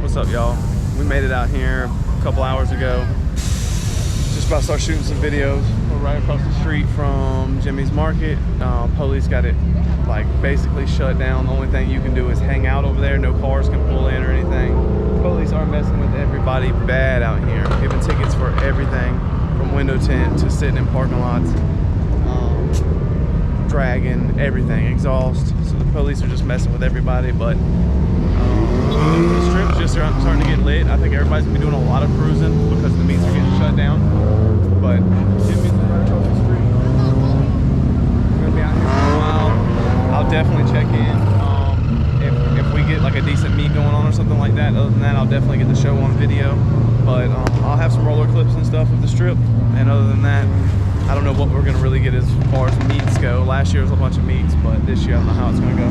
What's up, y'all? We made it out here a couple hours ago. Just about to start shooting some videos. We're right across the street from Jimmy's Market. Police got it like basically shut down. The only thing you can do is hang out over there. No cars can pull in or anything. Police are messing with everybody bad out here, giving tickets for everything from window tint to sitting in parking lots, dragging everything, exhaust. So the police are just messing with everybody, but the strip's just starting to get lit. I think everybody's gonna be doing a lot of cruising because the meets are getting shut down. But Jimmy's right across the street. We're gonna be out here for a while. I'll definitely check in if we get like a decent meet going on or something like that. Other than that, I'll definitely get the show on video. But I'll have some roller clips and stuff of the strip. And other than that, I don't know what we're gonna really get as far as meets go. Last year was a bunch of meets, but this year I don't know how it's gonna go.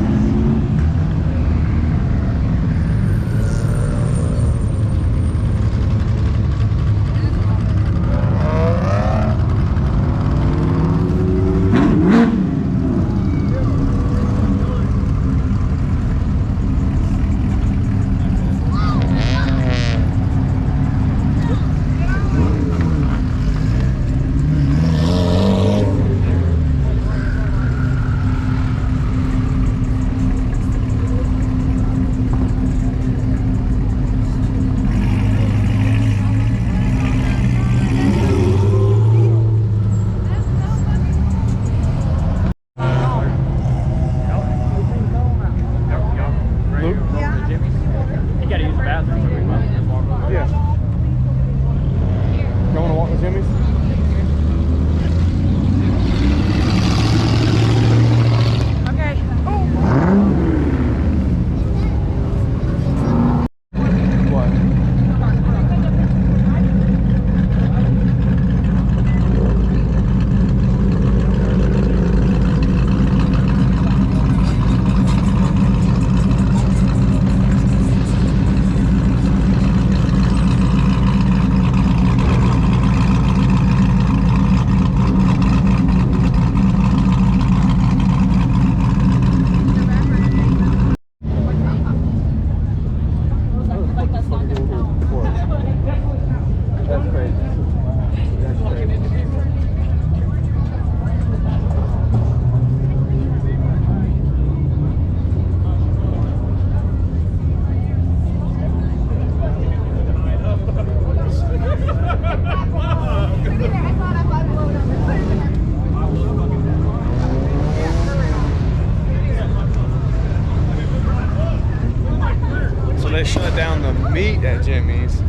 meat at Jimmy's.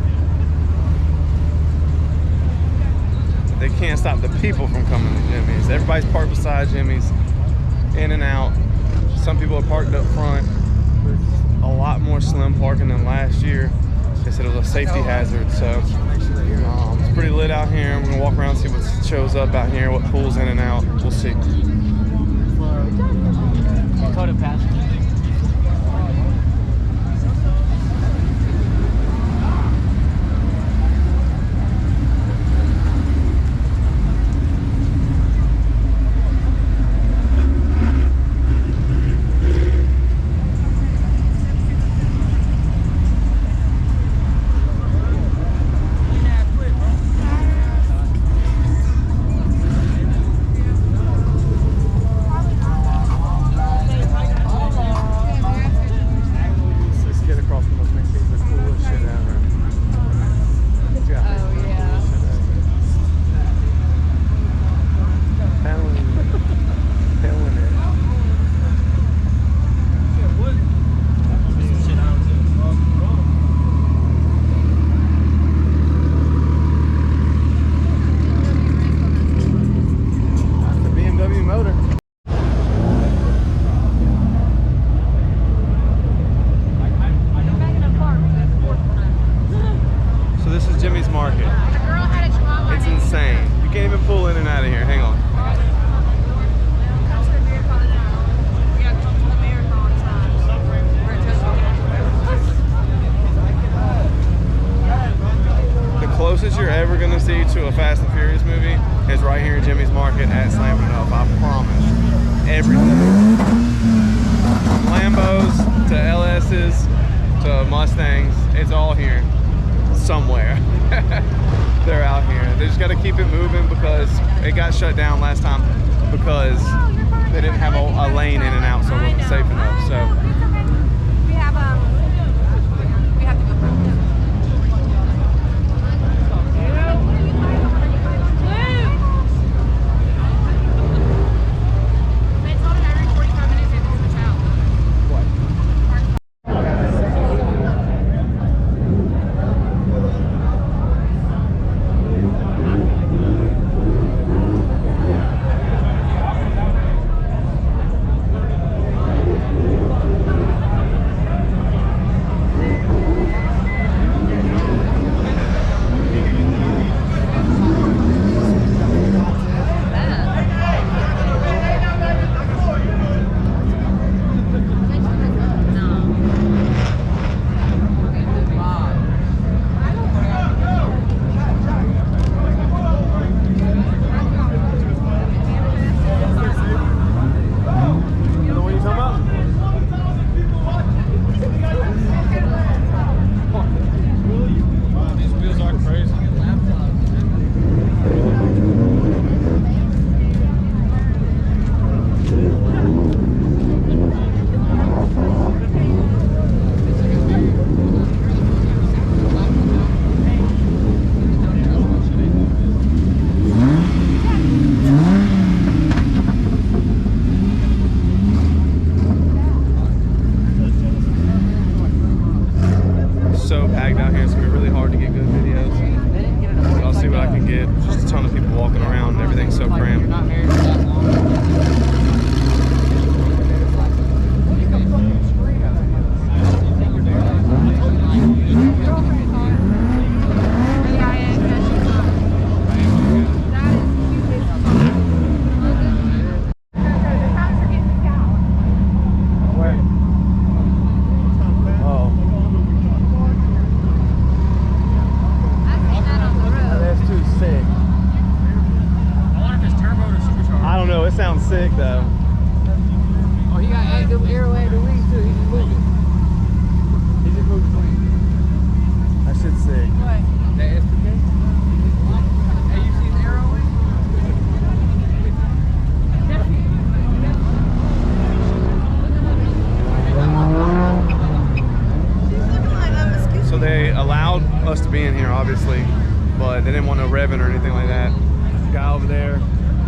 They can't stop the people from coming to Jimmy's. Everybody's parked beside Jimmy's, in and out. Some people are parked up front. A lot more slim parking than last year. They said it was a safety hazard, so it's pretty lit out here. We're gonna walk around and see what shows up out here, what pulls in and out. We'll see. To a Fast and Furious movie is right here in Jimmy's Market at Slammedenuff. I promise. Everything. From Lambos to LS's to Mustangs, it's all here somewhere. They're out here. They just got to keep it moving because it got shut down last time because they didn't have a lane in and out, so it wasn't safe enough. So we have to go through. sick though. Oh, he got them arrow at the wings too. He just moved it. He just moved the wings. That shit's sick. What? That SPK? Hey, you seen the arrow wing? So they allowed us to be in here, obviously, but they didn't want no revving or anything like that. Guy over there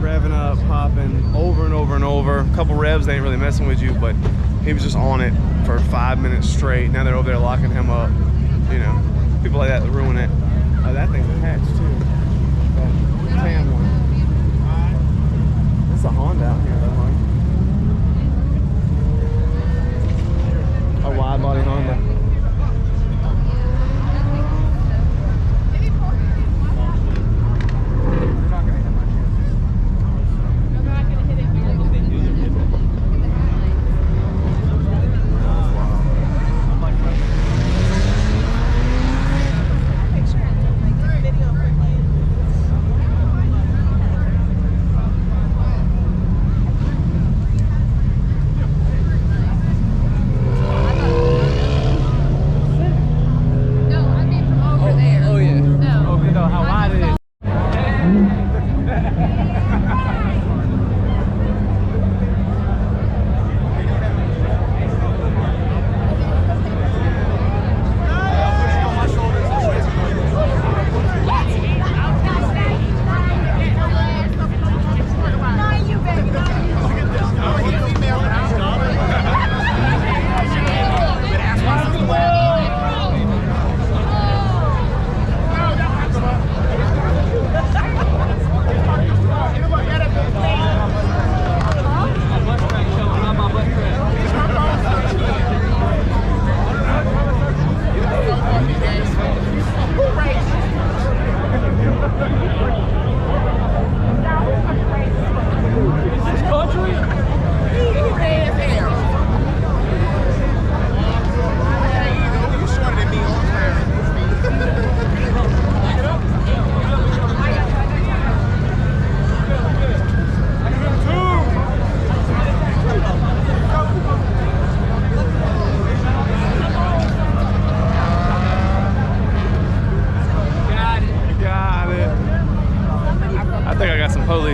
revving up, popping over and over and over. A couple revs, they ain't really messing with you, but he was just on it for 5 minutes straight. Now they're over there locking him up. you know, people like that ruin it. Oh, that thing's attached too. That tan one. It's a Honda out here, though, huh? A wide body Honda.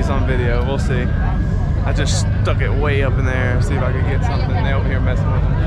On video, we'll see. I just stuck it way up in there, see if I could get something. They over here messing with them.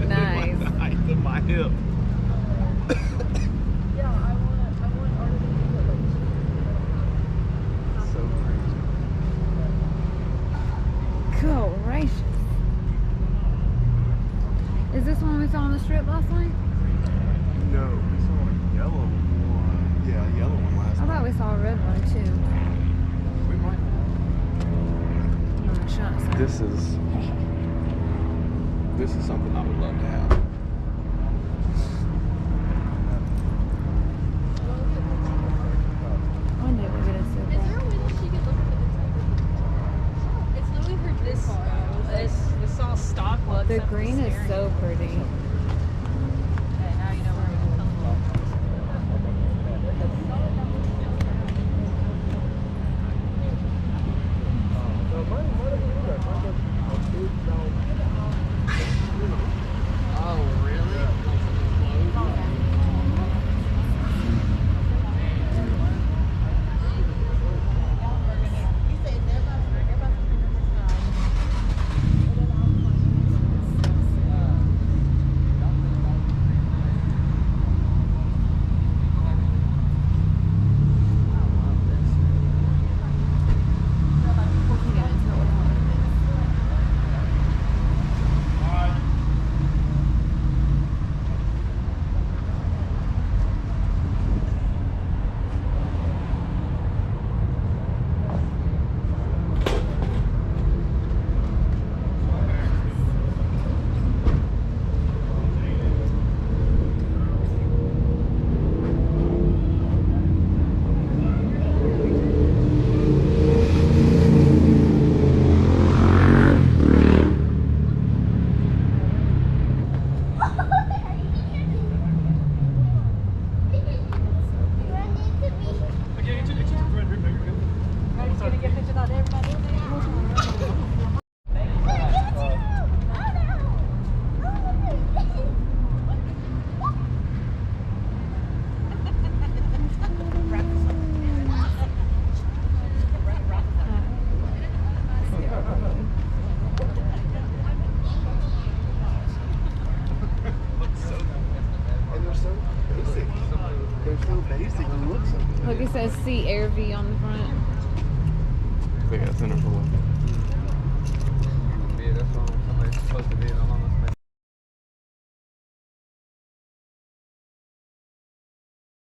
Nice. The height of my hip. So crazy. Gracious. Is this one we saw on the strip last night? No, we saw a yellow one. Yeah, a yellow one last I thought we saw a red one too. We might. I'm trying to say. This is something I would love to have. I never get a Is there a way that she could look at the inside? It's literally her this this all stock looks. The green is so pretty. Okay, now you know where we can come from. Oh, really? Look, it says C Air V on the front. They got center for what? Yeah, that's what somebody's supposed to be in a long